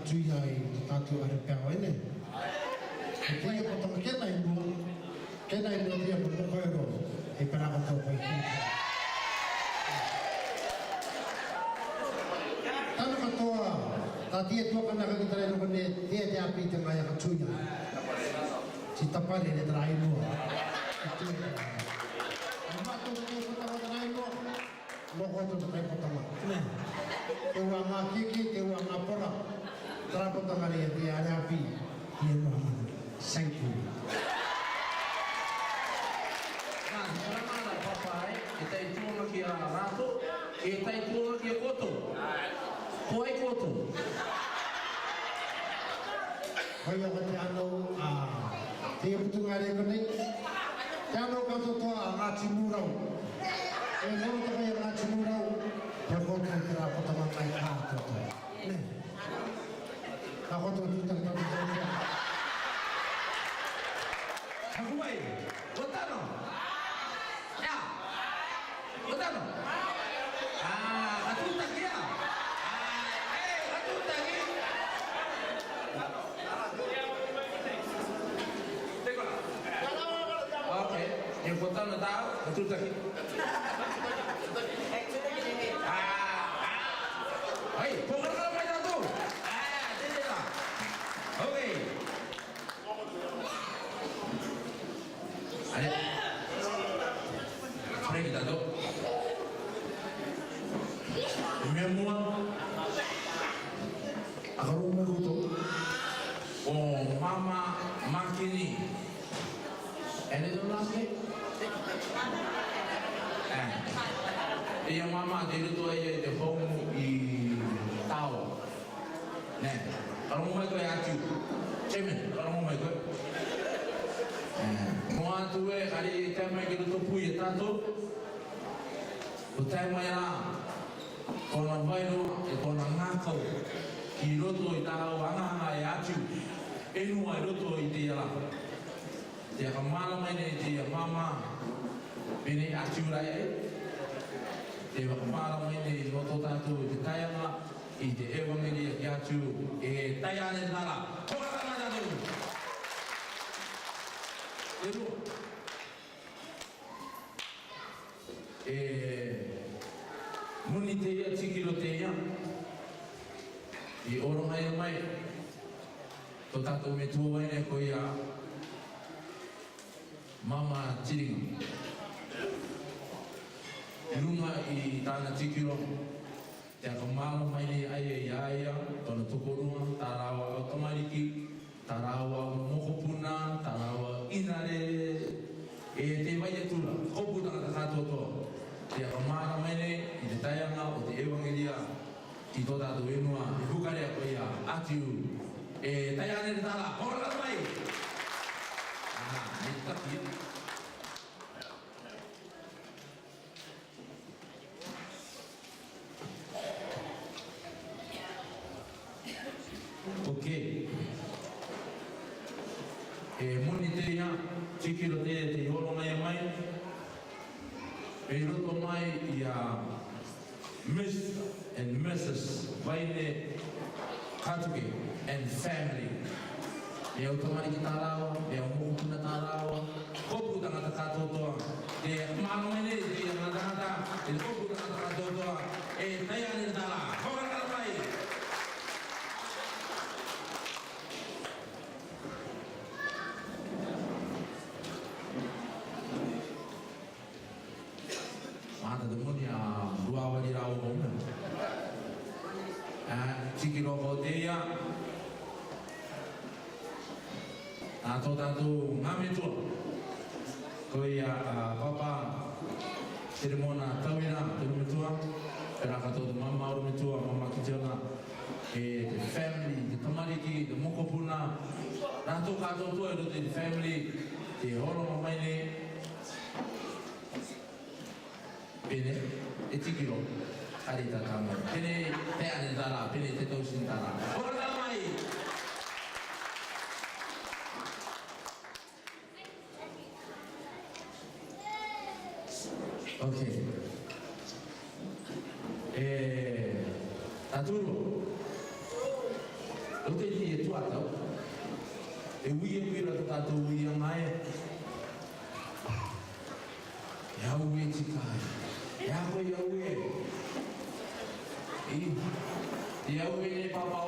tuya i tatu are pēo ene. Kia potong kena i mua tia mo koero e paraka tau pai ki. Tana katoa, ta tia tua kana kakitara ino kone tia te api te ngai aka tuya. Si tapare ne tara inua. Mato te potama tara inua, loko te kai potama. Te ua ngā kiki, te ua ngā pora. Tara potama rea te are api. Ia Muhammad. Thank you. Kita itu lagi ratu, kita itu lagi koto, koi koto. Koi apa tiano tiap tu ngare kene, tiano koto tu ngaci murau. Kalau tu kaya ngaci murau, perkoto kira pertama kali tu. Nih, aku tu tentang tu. Aku baik, betul. Betul? Katutak dia. Katutak dia. Oke, yang betul nak tahu, katutak dia. Hei, pokok kalau macam tu. Jadi lah. Oke. Ada. Mari kita tu. Memang aku rumah tu. Oh, mama makini. Ini tu lagi. Yang mama dia tu aja dia home di tahu. Nih, kalau rumah tu ya cuci. Cemen, kalau rumah tu. Mua tu kali tema kita tu punya tanto. Utai maya. Kalau bayu, kalau ngakau, kilo tu ita wanga ya cu, enu ayo tu itu lah. Dia kemalam ini dia mama, ini acu raya. Dia kemalam ini loto tatu ditayang lah, itu ewang ini ya cu, tayang ini nala. Orang mana tu? Itu. Muni teia tikilo teia I orang ai mai to tato me tua ine ko ia mama tiring lunga I tana tikilo te kamala mai ni ai ia to tukurunga tarawa automatiki tarawa mokopuna tarawa inare te vai tula kopu tanga tato to Dia kemana mana? Di tayang au di evangelia di toda tu enua di bukan dia kaya atiu tayang ni tala orang lain. Ini tak dia. Okey. Monitenya cikir te orang lain. Pero tomai ia Miss and Mrs. Vaine Katuke and family. Eu tomai kita lawa, eu mau kita lawa. Kopu tanga takato toa. Dia malu ini dia nada. Dia kopu tanga takato toa. Tayang ni tala. Orang kalpai. Ada demonia dua wali rawa mana? Cikiro kotea, atau tatu ngami tu, kaya papa cerimona tawina cerimona, kerana kata mama orang tua mama kijana, family, temari ki, mukopuna, ratu kata tu itu di family, di orang mama ini. Bine, etikilo, hari tatamu. Bine, teh ada dara, bine teh tahu sintara. Orang ramai. Okay. Taturo. e ui la tātou ui a mai. E au e tikai. E au e. E au e papa